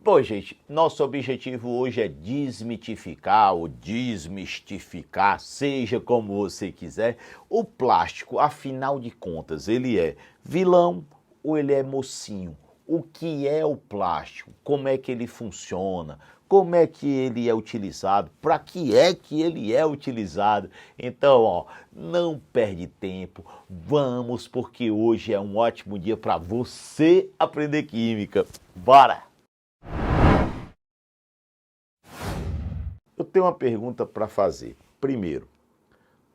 Bom, gente, nosso objetivo hoje é desmitificar ou desmistificar, seja como você quiser, o plástico. Afinal de contas, ele é vilão ou ele é mocinho? O que é o plástico? Como é que ele funciona? Como é que ele é utilizado? Para que ele é utilizado? Então, ó, não perde tempo, vamos, porque hoje é um ótimo dia para você aprender química. Bora! Eu tenho uma pergunta para fazer. Primeiro,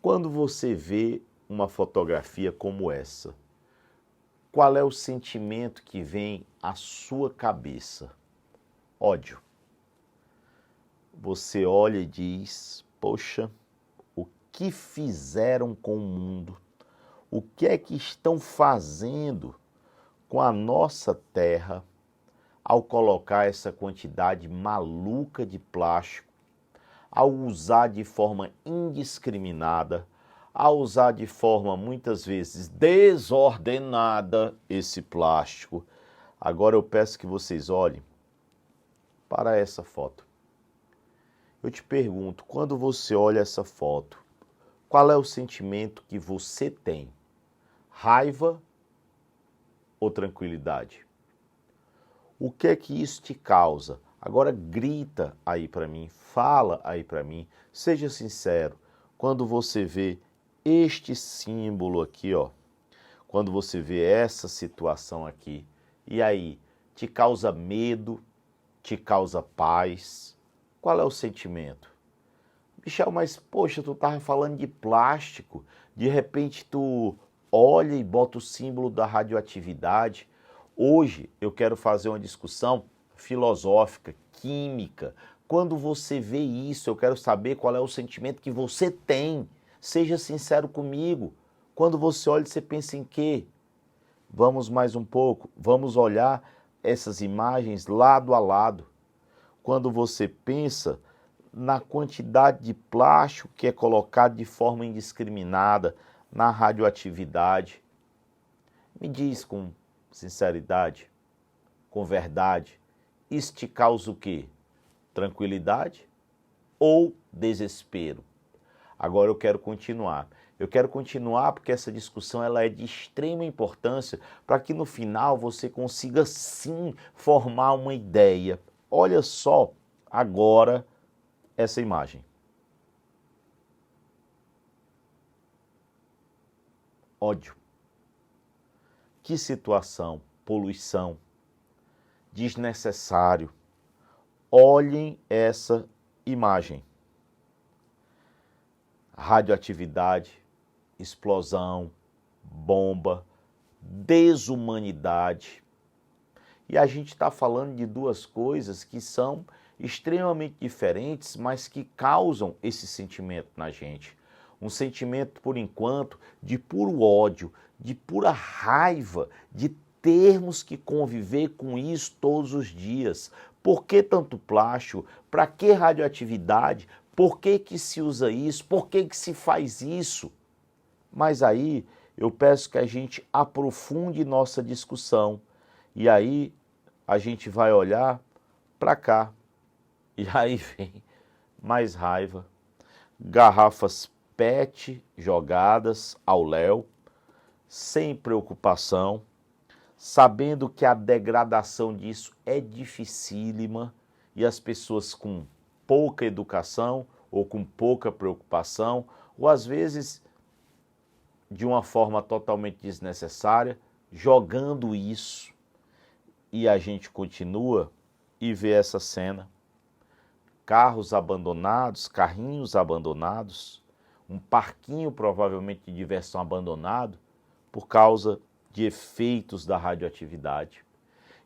quando você vê uma fotografia como essa, qual é o sentimento que vem à sua cabeça? Ódio. Você olha e diz, poxa, o que fizeram com o mundo? O que é que estão fazendo com a nossa terra ao colocar essa quantidade maluca de plástico, ao usar de forma indiscriminada, ao usar de forma muitas vezes desordenada esse plástico? Agora eu peço que vocês olhem para essa foto. Eu te pergunto, quando você olha essa foto, qual é o sentimento que você tem? Raiva ou tranquilidade? O que é que isso te causa? Agora grita aí para mim, fala aí para mim, seja sincero. Quando você vê este símbolo aqui, ó, quando você vê essa situação aqui, e aí, te causa medo, te causa paz? Qual é o sentimento? Michel, mas poxa, tu tava falando de plástico, de repente tu olha e bota o símbolo da radioatividade. Hoje eu quero fazer uma discussão filosófica, química. Quando você vê isso, eu quero saber qual é o sentimento que você tem. Seja sincero comigo. Quando você olha, você pensa em quê? Vamos mais um pouco, vamos olhar essas imagens lado a lado. Quando você pensa na quantidade de plástico que é colocado de forma indiscriminada na radioatividade, me diz com sinceridade, com verdade, isso te causa o quê? Tranquilidade ou desespero? Agora eu quero continuar. Eu quero continuar porque essa discussão ela é de extrema importância para que no final você consiga sim formar uma ideia. Olha só agora essa imagem. Ódio. Que situação, poluição, desnecessário. Olhem essa imagem. Radioatividade, explosão, bomba, desumanidade. E a gente está falando de duas coisas que são extremamente diferentes, mas que causam esse sentimento na gente. Um sentimento, por enquanto, de puro ódio, de pura raiva, de termos que conviver com isso todos os dias. Por que tanto plástico? Para que radioatividade? Por que que se usa isso? Por que que se faz isso? Mas aí eu peço que a gente aprofunde nossa discussão. E aí a gente vai olhar para cá. E aí vem mais raiva. Garrafas PET jogadas ao léu, sem preocupação, sabendo que a degradação disso é dificílima e as pessoas com pouca educação ou com pouca preocupação, ou às vezes de uma forma totalmente desnecessária, jogando isso. E a gente continua e vê essa cena. Carros abandonados, carrinhos abandonados, um parquinho provavelmente de diversão abandonado por causa de efeitos da radioatividade.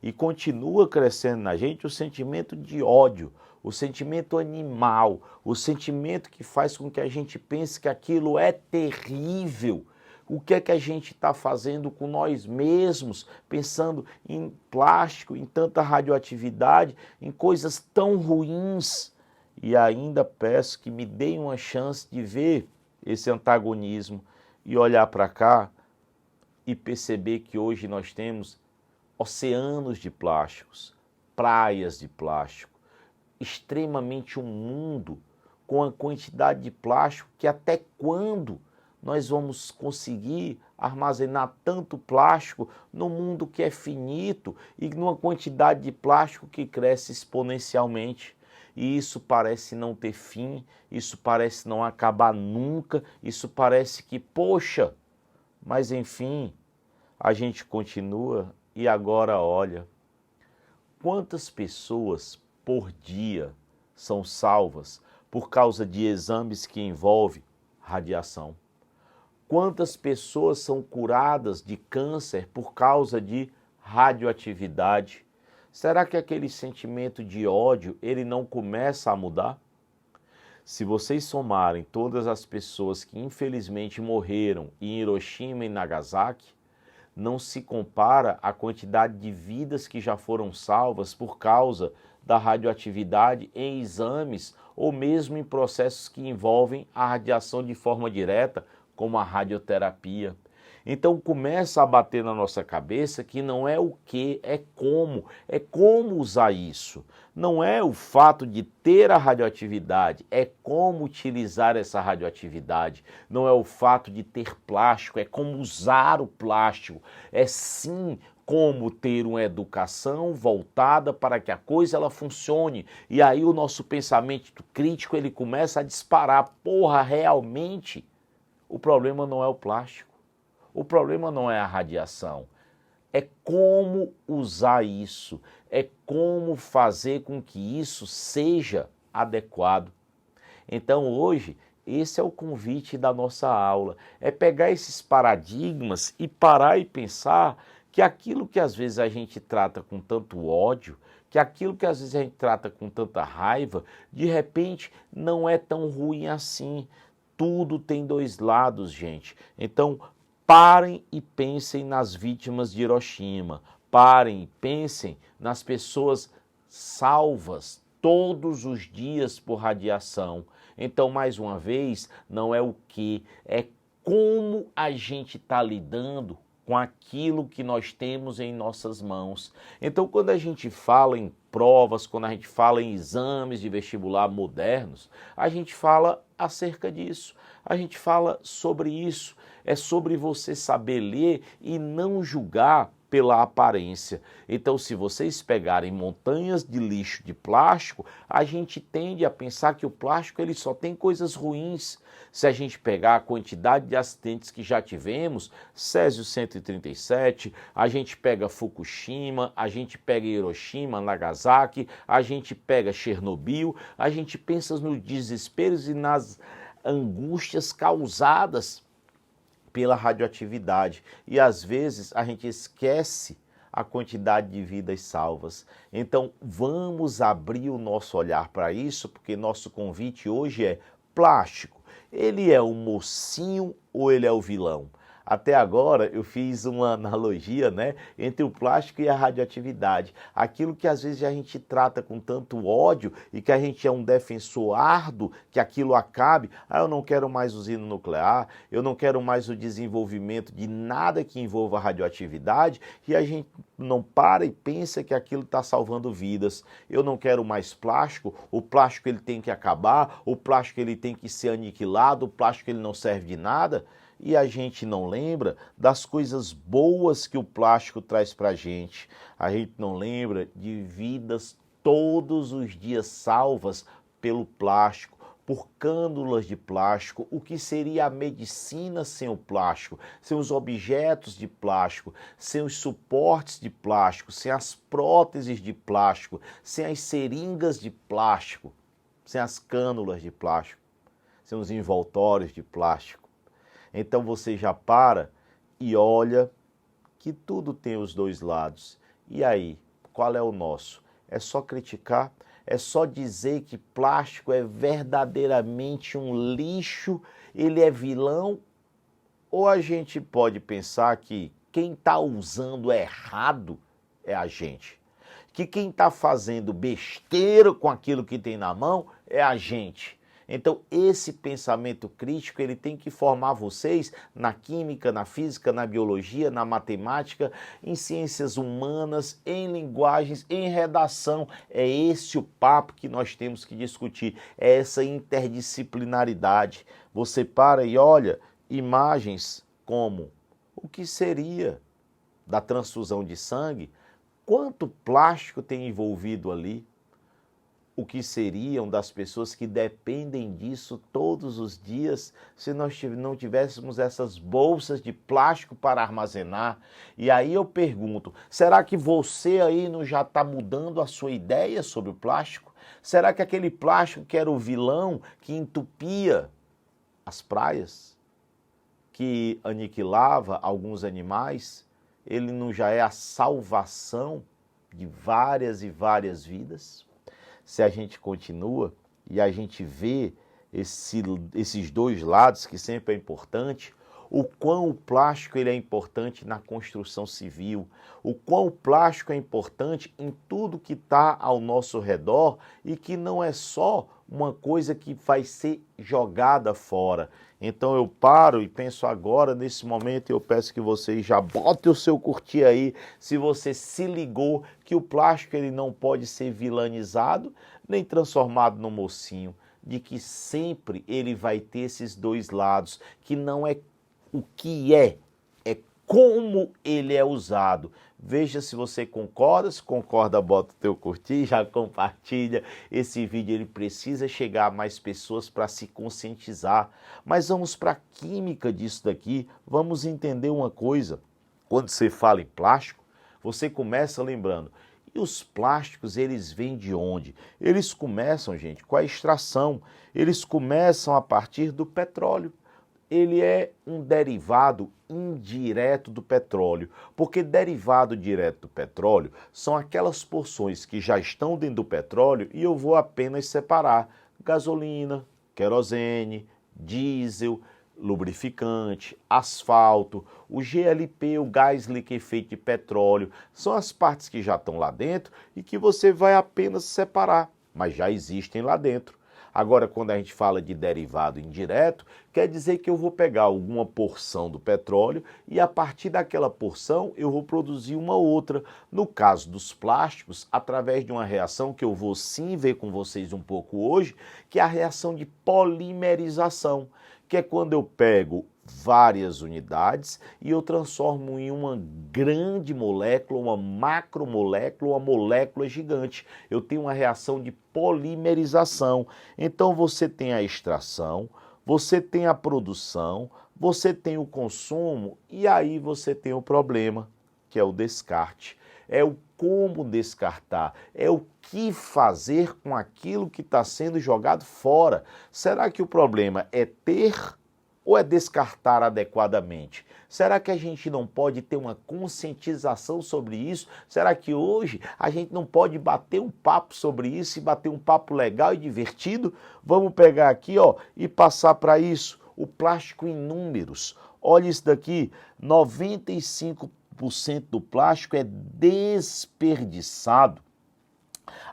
E continua crescendo na gente o sentimento de ódio, o sentimento animal, o sentimento que faz com que a gente pense que aquilo é terrível. O que é que a gente está fazendo com nós mesmos, pensando em plástico, em tanta radioatividade, em coisas tão ruins? E ainda peço que me deem uma chance de ver esse antagonismo e olhar para cá e perceber que hoje nós temos oceanos de plásticos, praias de plástico, extremamente um mundo com a quantidade de plástico que até quando nós vamos conseguir armazenar tanto plástico num mundo que é finito e numa quantidade de plástico que cresce exponencialmente. E isso parece não ter fim, isso parece não acabar nunca, isso parece que, poxa, mas enfim, a gente continua e agora olha, quantas pessoas por dia são salvas por causa de exames que envolvem radiação? Quantas pessoas são curadas de câncer por causa de radioatividade? Será que aquele sentimento de ódio, ele não começa a mudar? Se vocês somarem todas as pessoas que infelizmente morreram em Hiroshima e Nagasaki, não se compara à quantidade de vidas que já foram salvas por causa da radioatividade em exames ou mesmo em processos que envolvem a radiação de forma direta, como a radioterapia. Então começa a bater na nossa cabeça que não é o que, é como usar isso. Não é o fato de ter a radioatividade, é como utilizar essa radioatividade. Não é o fato de ter plástico, é como usar o plástico. É sim como ter uma educação voltada para que a coisa ela funcione. E aí o nosso pensamento crítico ele começa a disparar. Porra, realmente o problema não é o plástico. O problema não é a radiação, é como usar isso, é como fazer com que isso seja adequado. Então hoje, esse é o convite da nossa aula, é pegar esses paradigmas e parar e pensar que aquilo que às vezes a gente trata com tanto ódio, que aquilo que às vezes a gente trata com tanta raiva, de repente não é tão ruim assim. Tudo tem dois lados, gente. Então, parem e pensem nas vítimas de Hiroshima. Parem e pensem nas pessoas salvas todos os dias por radiação. Então, mais uma vez, não é o que, é como a gente está lidando com aquilo que nós temos em nossas mãos. Então, quando a gente fala em provas, quando a gente fala em exames de vestibular modernos, a gente fala acerca disso, a gente fala sobre isso. É sobre você saber ler e não julgar pela aparência. Então, se vocês pegarem montanhas de lixo de plástico, a gente tende a pensar que o plástico ele só tem coisas ruins. Se a gente pegar a quantidade de acidentes que já tivemos, Césio 137, a gente pega Fukushima, a gente pega Hiroshima, Nagasaki, a gente pega Chernobyl, a gente pensa nos desesperos e nas angústias causadas pela radioatividade. E às vezes a gente esquece a quantidade de vidas salvas. Então vamos abrir o nosso olhar para isso, porque nosso convite hoje é plástico. Ele é o mocinho ou ele é o vilão? Até agora eu fiz uma analogia, né, entre o plástico e a radioatividade. Aquilo que às vezes a gente trata com tanto ódio e que a gente é um defensor árduo, que aquilo acabe. Ah, eu não quero mais usina nuclear, eu não quero mais o desenvolvimento de nada que envolva radioatividade e a gente não para e pensa que aquilo está salvando vidas. Eu não quero mais plástico, o plástico ele tem que acabar, o plástico ele tem que ser aniquilado, o plástico ele não serve de nada. E a gente não lembra das coisas boas que o plástico traz para a gente não lembra de vidas todos os dias salvas pelo plástico, por cânulas de plástico, o que seria a medicina sem o plástico, sem os objetos de plástico, sem os suportes de plástico, sem as próteses de plástico, sem as seringas de plástico, sem as cânulas de plástico, sem os envoltórios de plástico. Então você já para e olha que tudo tem os dois lados. E aí, qual é o nosso? É só criticar? É só dizer que plástico é verdadeiramente um lixo, ele é vilão? Ou a gente pode pensar que quem está usando errado é a gente? Que quem está fazendo besteira com aquilo que tem na mão é a gente? Então, esse pensamento crítico, ele tem que formar vocês na química, na física, na biologia, na matemática, em ciências humanas, em linguagens, em redação. É esse o papo que nós temos que discutir, é essa interdisciplinaridade. Você para e olha imagens como o que seria da transfusão de sangue, quanto plástico tem envolvido ali, o que seriam das pessoas que dependem disso todos os dias se nós não tivéssemos essas bolsas de plástico para armazenar. E aí eu pergunto, será que você aí não já está mudando a sua ideia sobre o plástico? Será que aquele plástico que era o vilão que entupia as praias, que aniquilava alguns animais, ele não já é a salvação de várias e várias vidas? Se a gente continua e a gente vê esses dois lados, que sempre é importante, o quão o plástico ele é importante na construção civil, o quão o plástico é importante em tudo que está ao nosso redor e que não é só uma coisa que vai ser jogada fora. Então eu paro e penso agora, nesse momento, eu peço que vocês já botem o seu curtir aí, se você se ligou que o plástico ele não pode ser vilanizado, nem transformado no mocinho, de que sempre ele vai ter esses dois lados, que não é o que é como ele é usado. Veja se você concorda, se concorda, bota o teu curtir, já compartilha. Esse vídeo ele precisa chegar a mais pessoas para se conscientizar. Mas vamos para a química disso daqui, vamos entender uma coisa. Quando você fala em plástico, você começa lembrando, e os plásticos, eles vêm de onde? Eles começam, gente, com a extração, eles começam a partir do petróleo. Ele é um derivado indireto do petróleo, porque derivado direto do petróleo são aquelas porções que já estão dentro do petróleo e eu vou apenas separar gasolina, querosene, diesel, lubrificante, asfalto, o GLP, o gás liquefeito de petróleo, são as partes que já estão lá dentro e que você vai apenas separar, mas já existem lá dentro. Agora, quando a gente fala de derivado indireto, quer dizer que eu vou pegar alguma porção do petróleo e a partir daquela porção eu vou produzir uma outra. No caso dos plásticos, através de uma reação que eu vou sim ver com vocês um pouco hoje, que é a reação de polimerização, que é quando eu pego várias unidades e eu transformo em uma grande molécula, uma macromolécula, uma molécula gigante. Eu tenho uma reação de polimerização. Então você tem a extração, você tem a produção, você tem o consumo e aí você tem o problema, que é o descarte. É o como descartar, é o que fazer com aquilo que está sendo jogado fora. Será que o problema é ter ou é descartar adequadamente? Será que a gente não pode ter uma conscientização sobre isso? Será que hoje a gente não pode bater um papo sobre isso e bater um papo legal e divertido? Vamos pegar aqui, ó, e passar para isso. O plástico em números. Olha isso daqui, 95% do plástico é desperdiçado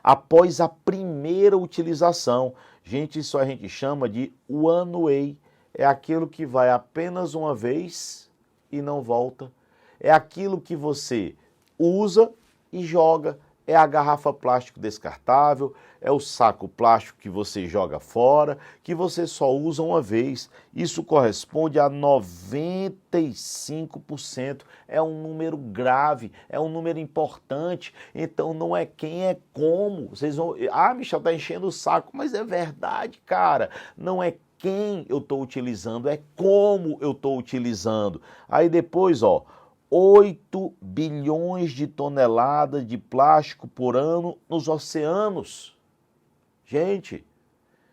após a primeira utilização. Gente, isso a gente chama de one way. É aquilo que vai apenas uma vez e não volta. É aquilo que você usa e joga. É a garrafa plástico descartável, é o saco plástico que você joga fora, que você só usa uma vez. Isso corresponde a 95%. É um número grave, é um número importante. Então não é quem, é como. Vocês vão... Michel, tá enchendo o saco. Mas é verdade, cara. Não é quem eu estou utilizando, é como eu estou utilizando. Aí depois, ó, 8 bilhões de toneladas de plástico por ano nos oceanos. Gente,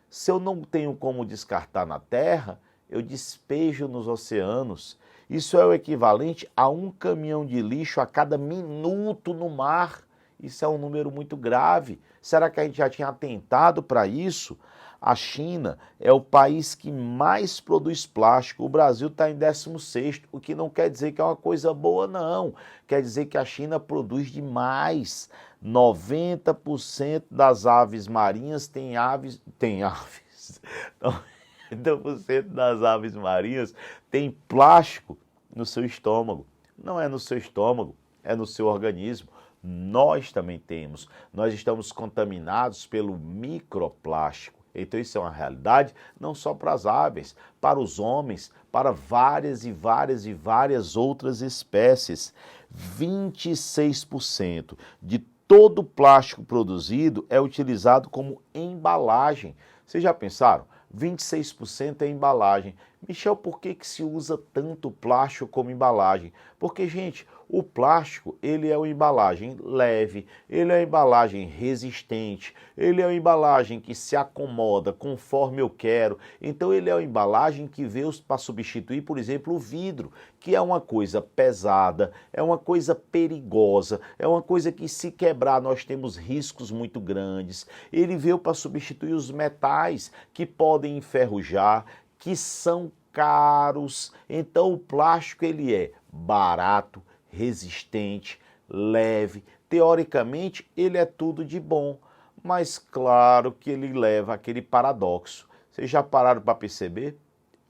se eu não tenho como descartar na terra, eu despejo nos oceanos. Isso é o equivalente a um caminhão de lixo a cada minuto no mar. Isso é um número muito grave. Será que a gente já tinha atentado para isso? A China é o país que mais produz plástico. O Brasil está em 16º, o que não quer dizer que é uma coisa boa, não. Quer dizer que a China produz demais. 90% das aves marinhas têm 90% das aves marinhas tem plástico no seu estômago. Não é no seu estômago, é no seu organismo. Nós também temos. Nós estamos contaminados pelo microplástico. Então isso é uma realidade não só para as aves, para os homens, para várias e várias e várias outras espécies. 26% de todo o plástico produzido é utilizado como embalagem. Vocês já pensaram? 26% é embalagem. Michel, por que se usa tanto plástico como embalagem? Porque, gente, o plástico, ele é uma embalagem leve, ele é uma embalagem resistente, ele é uma embalagem que se acomoda conforme eu quero. Então, ele é uma embalagem que veio para substituir, por exemplo, o vidro, que é uma coisa pesada, é uma coisa perigosa, é uma coisa que se quebrar nós temos riscos muito grandes. Ele veio para substituir os metais que podem enferrujar, que são caros. Então o plástico ele é barato, resistente, leve. Teoricamente ele é tudo de bom, mas claro que ele leva aquele paradoxo. Vocês já pararam para perceber?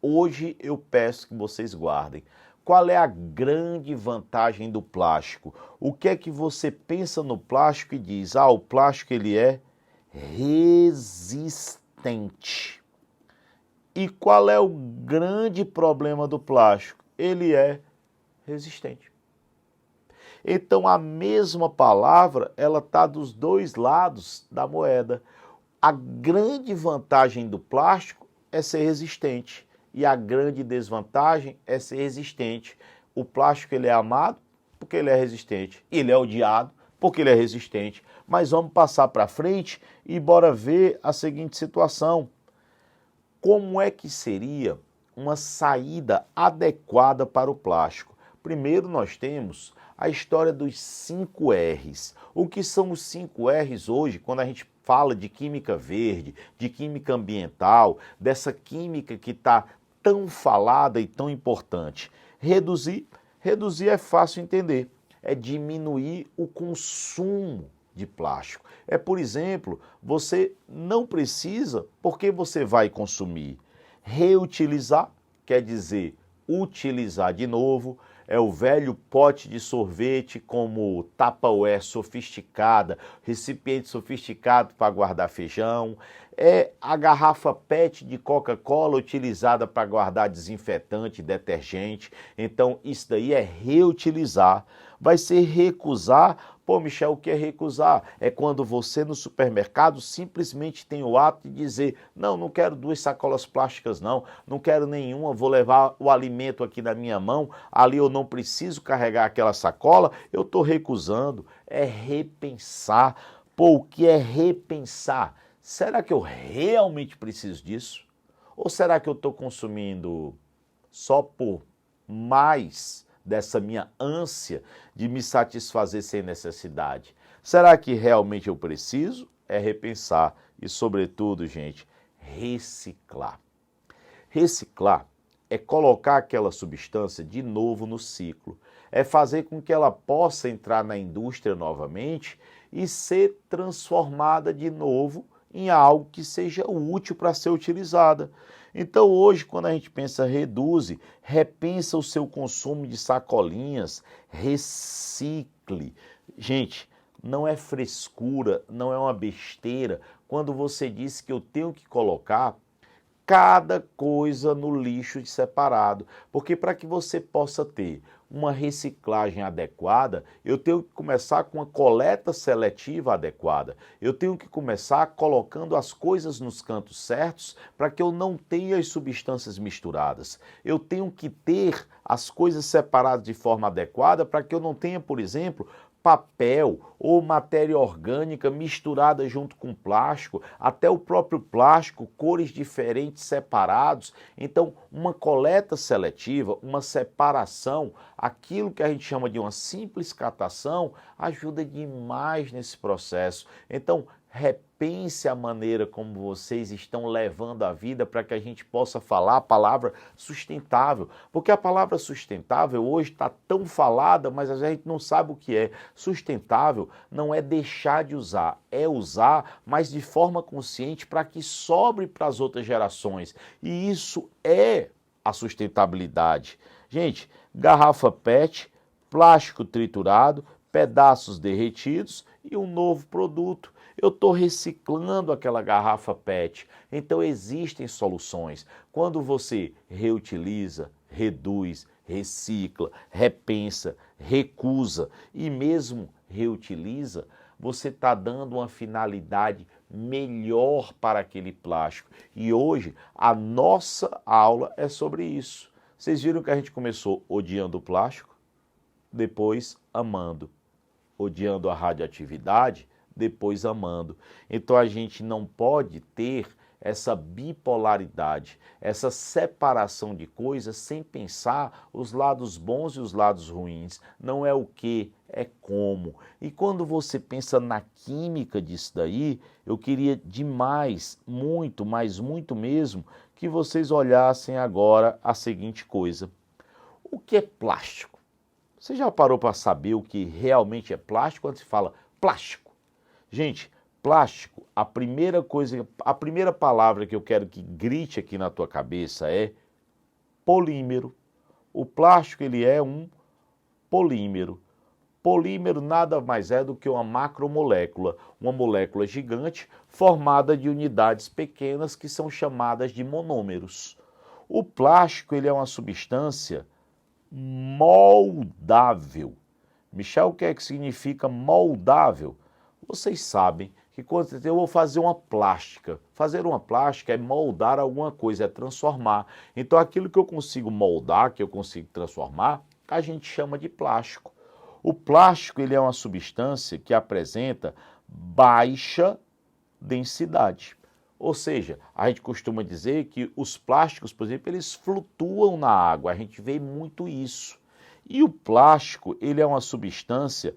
Hoje eu peço que vocês guardem. Qual é a grande vantagem do plástico? O que é que você pensa no plástico e diz, o plástico ele é resistente. E qual é o grande problema do plástico? Ele é resistente. Então a mesma palavra, ela está dos dois lados da moeda. A grande vantagem do plástico é ser resistente e a grande desvantagem é ser resistente. O plástico ele é amado porque ele é resistente, ele é odiado porque ele é resistente. Mas vamos passar para frente e bora ver a seguinte situação. Como é que seria uma saída adequada para o plástico? Primeiro nós temos a história dos 5 R's. O que são os 5 R's hoje, quando a gente fala de química verde, de química ambiental, dessa química que está tão falada e tão importante? Reduzir. Reduzir é fácil entender. É diminuir o consumo de plástico. É, por exemplo, você não precisa, porque você vai consumir. Reutilizar quer dizer utilizar de novo. É o velho pote de sorvete como Tupperware sofisticada, recipiente sofisticado para guardar feijão. É a garrafa PET de Coca-Cola utilizada para guardar desinfetante, detergente. Então isso daí é reutilizar. Vai ser recusar. Pô, Michel, o que é recusar? É quando você no supermercado simplesmente tem o ato de dizer, não quero 2 sacolas plásticas não quero nenhuma, vou levar o alimento aqui na minha mão, ali eu não preciso carregar aquela sacola, eu estou recusando. É repensar. Pô, o que é repensar? Será que eu realmente preciso disso? Ou será que eu estou consumindo só por mais dessa minha ânsia de me satisfazer sem necessidade? Será que realmente eu preciso? É repensar e, sobretudo, gente, reciclar. Reciclar é colocar aquela substância de novo no ciclo, é fazer com que ela possa entrar na indústria novamente e ser transformada de novo em algo que seja útil para ser utilizada. Então hoje, quando a gente pensa reduz, repensa o seu consumo de sacolinhas, recicle. Gente, não é frescura, não é uma besteira quando você diz que eu tenho que colocar cada coisa no lixo separado, porque para que você possa ter uma reciclagem adequada, eu tenho que começar com uma coleta seletiva adequada, eu tenho que começar colocando as coisas nos cantos certos para que eu não tenha as substâncias misturadas, eu tenho que ter as coisas separadas de forma adequada para que eu não tenha, por exemplo, papel ou matéria orgânica misturada junto com plástico, até o próprio plástico, cores diferentes separados. Então, uma coleta seletiva, uma separação, aquilo que a gente chama de uma simples catação, ajuda demais nesse processo. Então, Repense a maneira como vocês estão levando a vida para que a gente possa falar a palavra sustentável. Porque a palavra sustentável hoje está tão falada, mas a gente não sabe o que é. Sustentável não é deixar de usar, é usar, mas de forma consciente para que sobre para as outras gerações. E isso é a sustentabilidade. Gente, garrafa PET, plástico triturado, pedaços derretidos e um novo produto. Eu estou reciclando aquela garrafa PET. Então existem soluções. Quando você reutiliza, reduz, recicla, repensa, recusa e mesmo reutiliza, você está dando uma finalidade melhor para aquele plástico. E hoje a nossa aula é sobre isso. Vocês viram que a gente começou odiando o plástico, depois amando. Odiando a radioatividade, depois amando. Então a gente não pode ter essa bipolaridade, essa separação de coisas sem pensar os lados bons e os lados ruins. Não é o que, é como. E quando você pensa na química disso daí, eu queria demais, muito, mas muito mesmo, que vocês olhassem agora a seguinte coisa. O que é plástico? Você já parou para saber o que realmente é plástico quando se fala plástico? Gente, plástico, a primeira palavra que eu quero que grite aqui na tua cabeça é polímero. O plástico, ele é um polímero. Polímero nada mais é do que uma macromolécula, uma molécula gigante formada de unidades pequenas que são chamadas de monômeros. O plástico, ele é uma substância moldável. Michel, o que é que significa moldável? Vocês sabem que quando eu vou fazer uma plástica, fazer uma plástica é moldar alguma coisa, é transformar. Então aquilo que eu consigo moldar, que eu consigo transformar, a gente chama de plástico. O plástico, ele é uma substância que apresenta baixa densidade. Ou seja, a gente costuma dizer que os plásticos, por exemplo, eles flutuam na água, a gente vê muito isso. E o plástico, ele é uma substância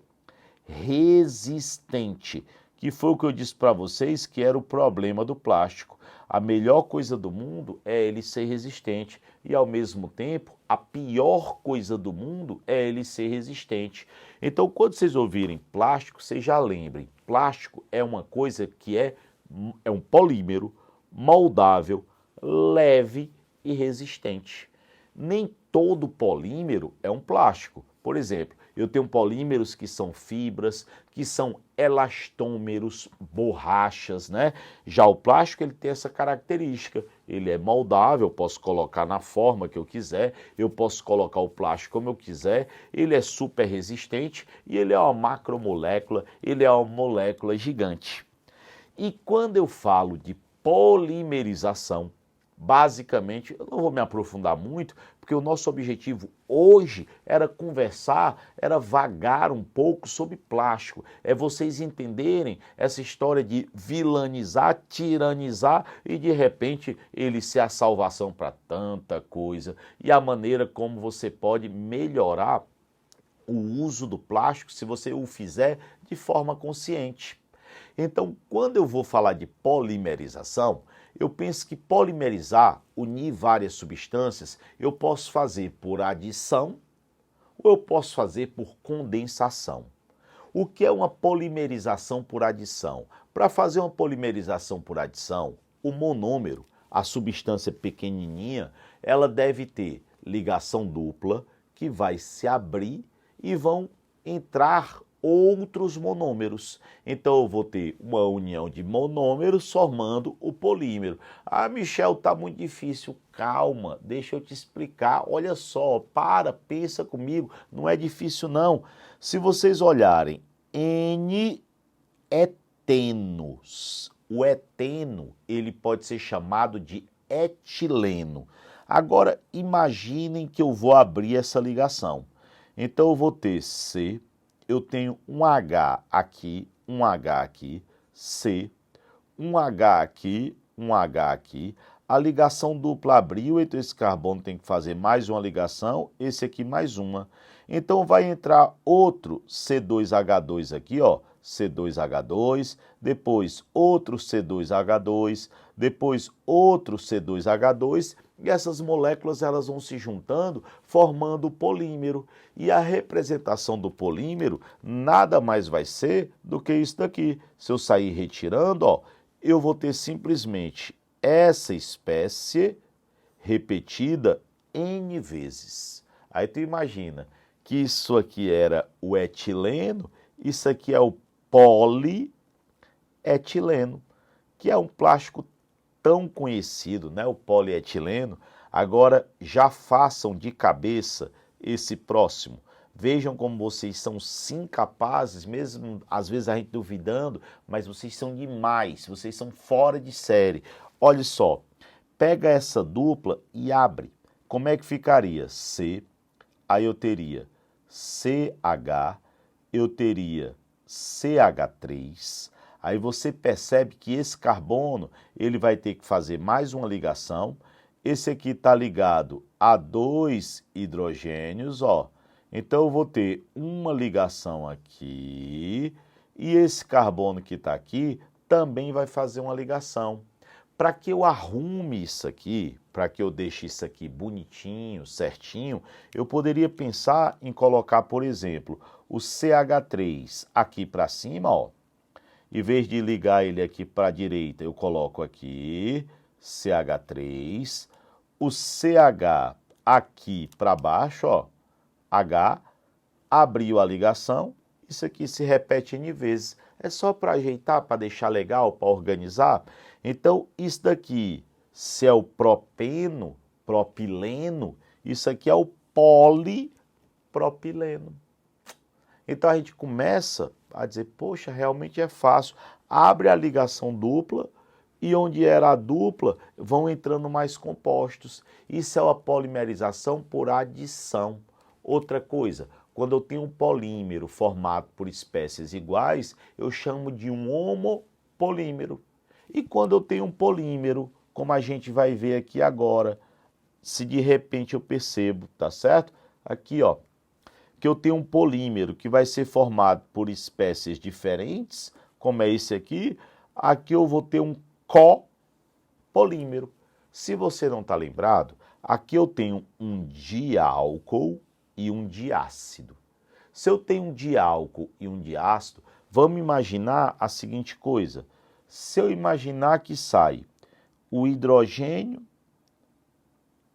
resistente, que foi o que eu disse para vocês que era o problema do plástico. A melhor coisa do mundo é ele ser resistente e, ao mesmo tempo, a pior coisa do mundo é ele ser resistente. Então, quando vocês ouvirem plástico, vocês já lembrem, plástico é uma coisa que é um polímero moldável, leve e resistente. Nem todo polímero é um plástico. Por exemplo, eu tenho polímeros que são fibras, que são elastômeros, borrachas, né? Já o plástico, ele tem essa característica. Ele é moldável, eu posso colocar na forma que eu quiser, eu posso colocar o plástico como eu quiser, ele é super resistente e ele é uma macromolécula, ele é uma molécula gigante. E quando eu falo de polimerização, basicamente, eu não vou me aprofundar muito, porque o nosso objetivo hoje era conversar, era vagar um pouco sobre plástico. É vocês entenderem essa história de vilanizar, tiranizar e de repente ele ser a salvação para tanta coisa. E a maneira como você pode melhorar o uso do plástico se você o fizer de forma consciente. Então, quando eu vou falar de polimerização, eu penso que polimerizar, unir várias substâncias, eu posso fazer por adição ou eu posso fazer por condensação. O que é uma polimerização por adição? Para fazer uma polimerização por adição, o monômero, a substância pequenininha, ela deve ter ligação dupla, que vai se abrir e vão entrar outros monômeros. Então eu vou ter uma união de monômeros formando o polímero. Ah, Michel, tá muito difícil. Calma, deixa eu te explicar. Olha só, pensa comigo. Não é difícil não. Se vocês olharem N-etenos, o eteno, ele pode ser chamado de etileno. Agora, imaginem que eu vou abrir essa ligação. Então eu vou ter C, eu tenho um H aqui, C, um H aqui, a ligação dupla abriu, então esse carbono tem que fazer mais uma ligação, esse aqui mais uma. Então vai entrar outro C2H2 aqui, ó, C2H2, depois outro C2H2, depois outro C2H2, e essas moléculas elas vão se juntando, formando o polímero. E a representação do polímero nada mais vai ser do que isso daqui. Se eu sair retirando, ó, eu vou ter simplesmente essa espécie repetida N vezes. Aí tu imagina que isso aqui era o etileno, isso aqui é o polietileno, que é um plástico tão conhecido, né? O polietileno. Agora já façam de cabeça esse próximo. Vejam como vocês são sim capazes, mesmo às vezes a gente duvidando, mas vocês são demais, vocês são fora de série. Olha só, pega essa dupla e abre. Como é que ficaria? C, aí eu teria CH, eu teria CH3, aí você percebe que esse carbono, ele vai ter que fazer mais uma ligação, esse aqui está ligado a 2 hidrogênios, ó, então eu vou ter uma ligação aqui, e esse carbono que está aqui também vai fazer uma ligação. Para que eu arrume isso aqui, para que eu deixe isso aqui bonitinho, certinho, eu poderia pensar em colocar, por exemplo, o CH3 aqui para cima, ó. Em vez de ligar ele aqui para a direita, eu coloco aqui CH3, o CH aqui para baixo, ó, H, abriu a ligação, isso aqui se repete N vezes. É só para ajeitar, para deixar legal, para organizar. Então, isso daqui, se é o propeno, propileno, isso aqui é o polipropileno. Então, a gente começa a dizer, poxa, realmente é fácil. Abre a ligação dupla e onde era a dupla, vão entrando mais compostos. Isso é uma polimerização por adição. Outra coisa, quando eu tenho um polímero formado por espécies iguais, eu chamo de um homopolímero. E quando eu tenho um polímero, como a gente vai ver aqui agora, se de repente eu percebo, tá certo? Aqui, ó, que eu tenho um polímero que vai ser formado por espécies diferentes, como é esse aqui, aqui eu vou ter um copolímero. Se você não está lembrado, aqui eu tenho um diálcool e um diácido. Se eu tenho um diálcool e um diácido, vamos imaginar a seguinte coisa. Se eu imaginar que sai o hidrogênio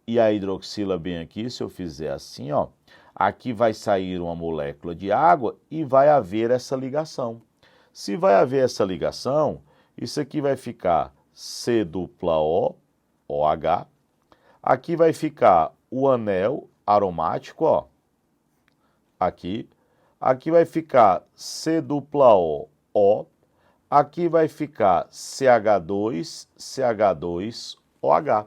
e a hidroxila bem aqui, se eu fizer assim, ó, aqui vai sair uma molécula de água e vai haver essa ligação. Se vai haver essa ligação, isso aqui vai ficar C dupla O, OH. Aqui vai ficar o anel aromático, ó, aqui. Aqui vai ficar C dupla O, O. Aqui vai ficar CH2, CH2, OH.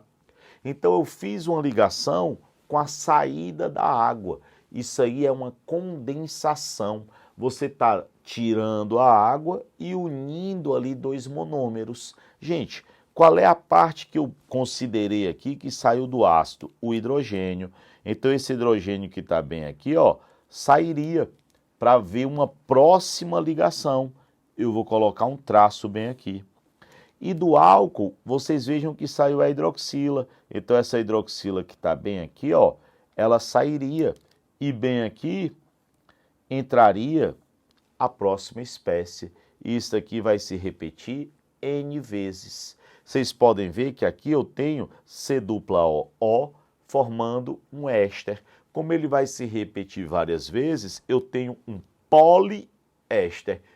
Então eu fiz uma ligação com a saída da água. Isso aí é uma condensação. Você está tirando a água e unindo ali dois monômeros. Gente, qual é a parte que eu considerei aqui que saiu do ácido? O hidrogênio. Então esse hidrogênio que está bem aqui, ó, sairia para ver uma próxima ligação. Eu vou colocar um traço bem aqui. E do álcool, vocês vejam que saiu a hidroxila. Então essa hidroxila que está bem aqui, ó, ela sairia. E bem aqui entraria a próxima espécie. E isso aqui vai se repetir N vezes. Vocês podem ver que aqui eu tenho C dupla O, O, formando um éster. Como ele vai se repetir várias vezes, eu tenho um poliéster.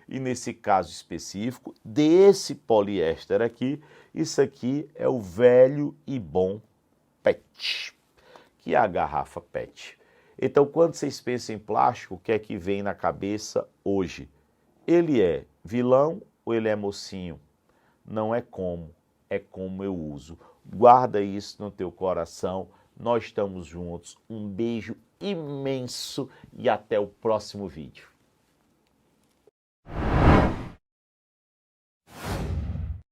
E nesse caso específico, desse poliéster aqui, isso aqui é o velho e bom PET, que é a garrafa PET. Então, quando vocês pensam em plástico, o que é que vem na cabeça hoje? Ele é vilão ou ele é mocinho? Não é como eu uso. Guarda isso no teu coração. Nós estamos juntos. Um beijo imenso e até o próximo vídeo.